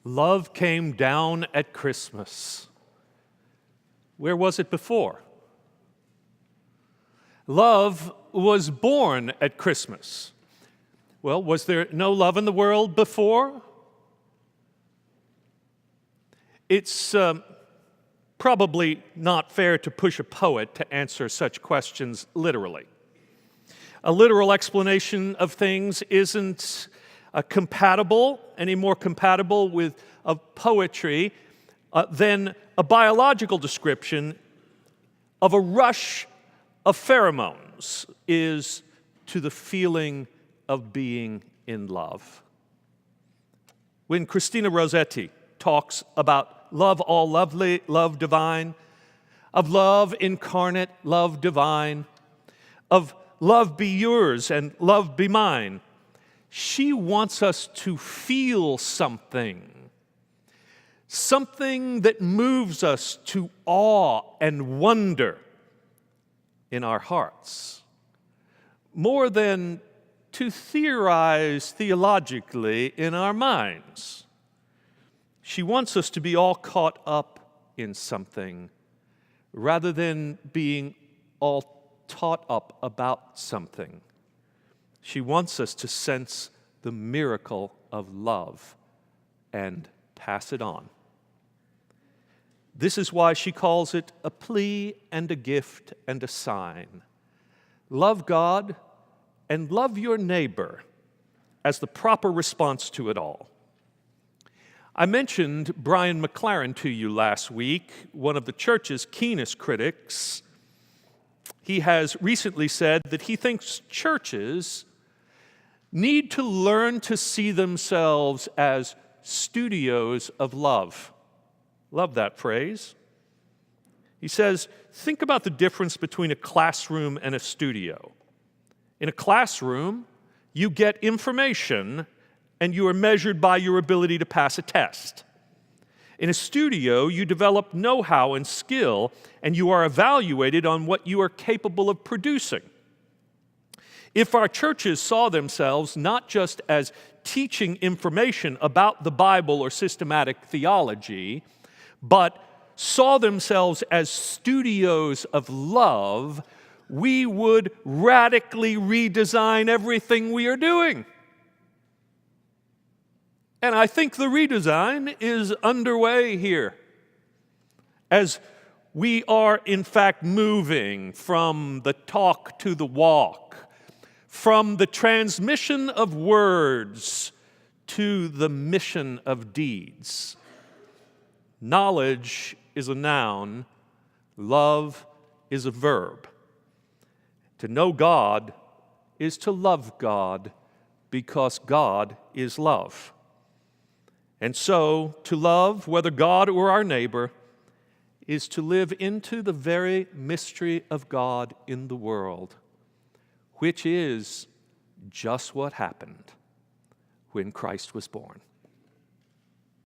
Love came down at Christmas. Where was it before? Love was born at Christmas. Well, was there no love in the world before? It's probably not fair to push a poet to answer such questions literally. A literal explanation of things isn't any more compatible with poetry than a biological description of a rush of pheromones is to the feeling of being in love. When Christina Rosetti talks about love all lovely, love divine, of love incarnate, love divine, of love be yours and love be mine, she wants us to feel something that moves us to awe and wonder in our hearts, more than to theorize theologically in our minds. She wants us to be all caught up in something rather than being all taught up about something. She wants us to sense the miracle of love and pass it on. This is why she calls it a plea and a gift and a sign. Love God and love your neighbor as the proper response to it all. I mentioned Brian McLaren to you last week, one of the church's keenest critics. He has recently said that he thinks churches need to learn to see themselves as studios of love. Love that phrase. He says, think about the difference between a classroom and a studio. In a classroom, you get information and you are measured by your ability to pass a test. In a studio, you develop know-how and skill, and you are evaluated on what you are capable of producing. If our churches saw themselves not just as teaching information about the Bible or systematic theology, but saw themselves as studios of love, we would radically redesign everything we are doing. And I think the redesign is underway here, as we are in fact moving from the talk to the walk, from the transmission of words to the mission of deeds. Knowledge is a noun, love is a verb. To know God is to love God because God is love. And so, to love, whether God or our neighbor, is to live into the very mystery of God in the world, which is just what happened when Christ was born.